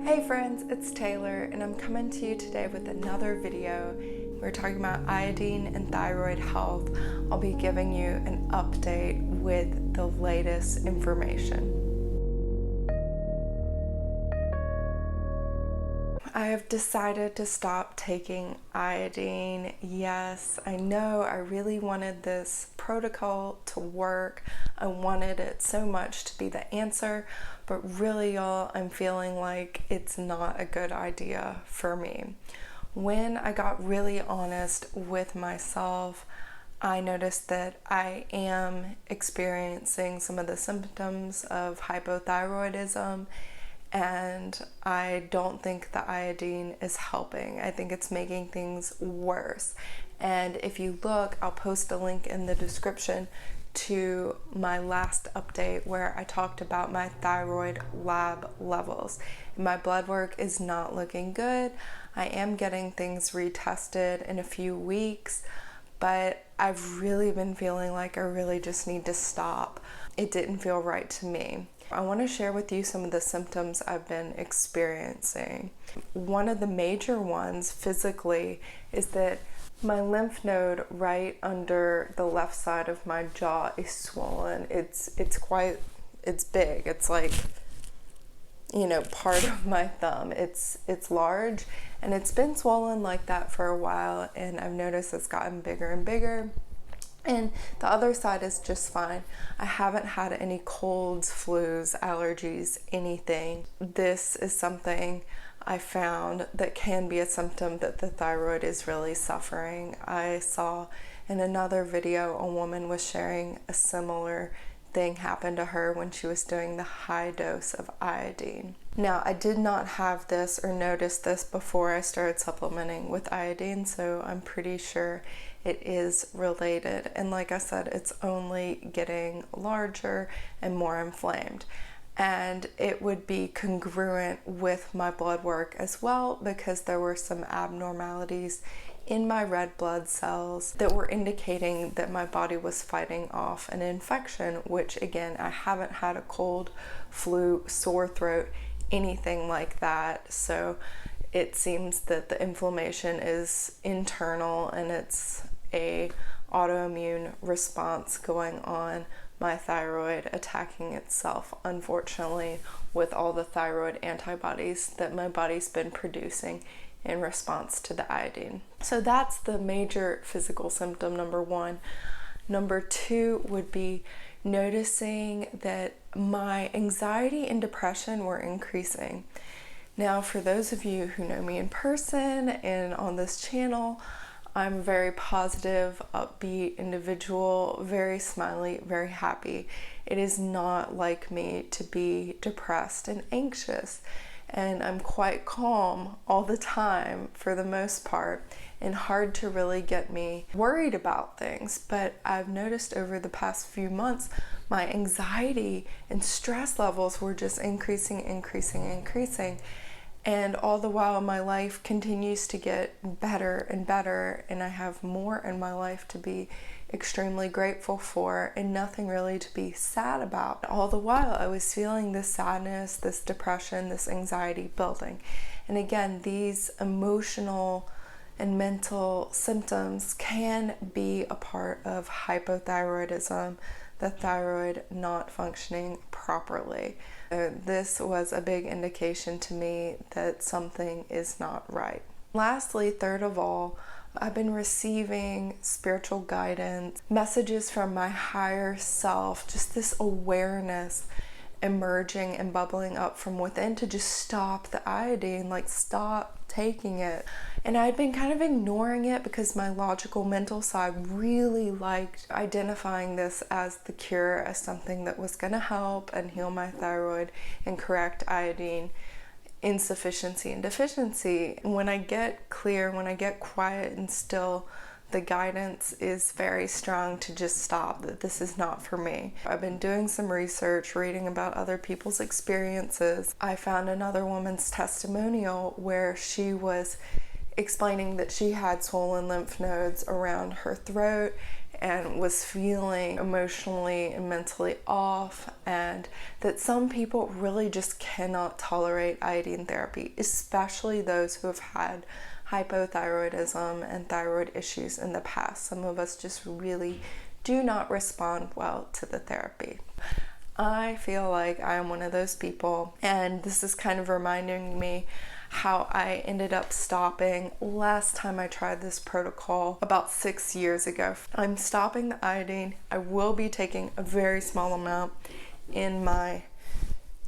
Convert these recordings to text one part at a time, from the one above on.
Hey friends, it's Taylor and I'm coming to you today with another video. We're talking about iodine and thyroid health. I'll be giving you an update with the latest information. I have decided to stop taking iodine. Yes, I know I really wanted this protocol to work. I wanted it so much to be the answer, but really, y'all, I'm feeling like it's not a good idea for me. When I got really honest with myself, I noticed that I am experiencing some of the symptoms of hypothyroidism, and I don't think the iodine is helping. I think it's making things worse. And if you look, I'll post a link in the description to my last update where I talked about my thyroid lab levels. My blood work is not looking good. I am getting things retested in a few weeks, but I've really been feeling like I really just need to stop. It didn't feel right to me. I want to share with you some of the symptoms I've been experiencing. One of the major ones physically is that my lymph node right under the left side of my jaw is swollen. It's big. It's like, part of my thumb. It's large, and it's been swollen like that for a while, and I've noticed it's gotten bigger and bigger. And the other side is just fine. I haven't had any colds, flus, allergies, anything. This is something I found that can be a symptom that the thyroid is really suffering. I saw in another video a woman was sharing a similar thing happened to her when she was doing the high dose of iodine. Now, I did not have this or notice this before I started supplementing with iodine, so I'm pretty sure it is related. And like I said, it's only getting larger and more inflamed. And it would be congruent with my blood work as well, because there were some abnormalities in my red blood cells that were indicating that my body was fighting off an infection, which again, I haven't had a cold, flu, sore throat, anything like that. So it seems that the inflammation is internal and it's a autoimmune response going on, my thyroid attacking itself, unfortunately, with all the thyroid antibodies that my body's been producing in response to the iodine. So that's the major physical symptom, number one. Number two would be noticing that my anxiety and depression were increasing. Now, for those of you who know me in person and on this channel, I'm a very positive, upbeat individual, very smiley, very happy. It is not like me to be depressed and anxious. And I'm quite calm all the time for the most part, and hard to really get me worried about things. But I've noticed over the past few months, my anxiety and stress levels were just increasing. And all the while, my life continues to get better and better, and I have more in my life to be extremely grateful for and nothing really to be sad about. All the while, I was feeling this sadness, this depression, this anxiety building. And again, these emotional and mental symptoms can be a part of hypothyroidism, the thyroid not functioning properly. This was a big indication to me that something is not right. Lastly, third of all, I've been receiving spiritual guidance, messages from my higher self, just this awareness emerging and bubbling up from within to just stop the iodine, like stop taking it. And I'd been kind of ignoring it because my logical mental side really liked identifying this as the cure, as something that was going to help and heal my thyroid and correct iodine insufficiency and deficiency. When I get clear, when I get quiet and still, the guidance is very strong to just stop, that this is not for me. I've been doing some research, reading about other people's experiences. I found another woman's testimonial where she was explaining that she had swollen lymph nodes around her throat and was feeling emotionally and mentally off, and that some people really just cannot tolerate iodine therapy, especially those who have had hypothyroidism and thyroid issues in the past. Some of us just really do not respond well to the therapy. I feel like I am one of those people, and this is kind of reminding me how I ended up stopping last time I tried this protocol about 6 years ago. I'm stopping the iodine. I will be taking a very small amount in my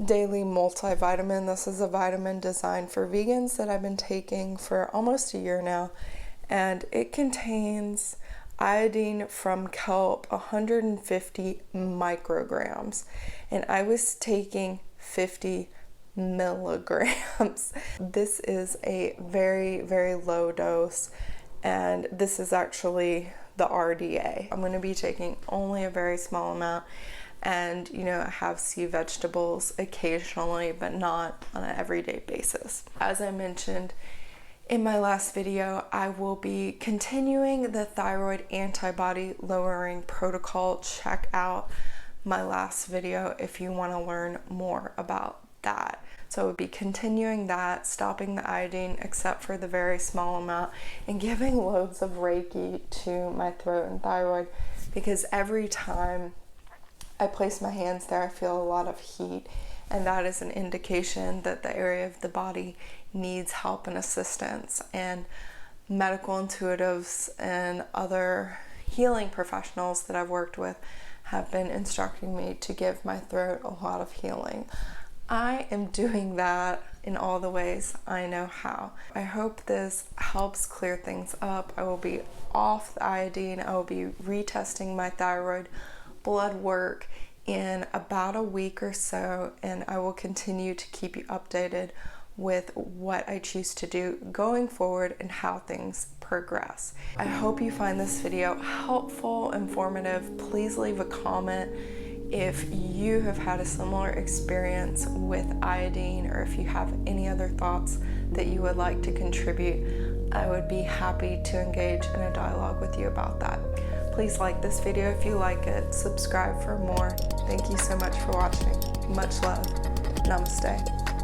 daily multivitamin. This is a vitamin designed for vegans that I've been taking for almost a year now, and it contains iodine from kelp, 150 micrograms, and I was taking 50 milligrams. This is a very, very low dose, and this is actually the RDA. I'm going to be taking only a very small amount, and I have sea vegetables occasionally, but not on an everyday basis. As I mentioned in my last video, I will be continuing the thyroid antibody lowering protocol. Check out my last video if you want to learn more about that. So I would be continuing that, stopping the iodine except for the very small amount, and giving loads of Reiki to my throat and thyroid, because every time I place my hands there, I feel a lot of heat, and that is an indication that the area of the body needs help and assistance. And medical intuitives and other healing professionals that I've worked with have been instructing me to give my throat a lot of healing. I am doing that in all the ways I know how. I hope this helps clear things up. I will be off the iodine. I will be retesting my thyroid blood work in about a week or so, and I will continue to keep you updated with what I choose to do going forward and how things progress. I hope you find this video helpful, informative. Please leave a comment if you have had a similar experience with iodine, or if you have any other thoughts that you would like to contribute. I would be happy to engage in a dialogue with you about that. Please like this video if you like it. Subscribe for more. Thank you so much for watching. Much love. Namaste.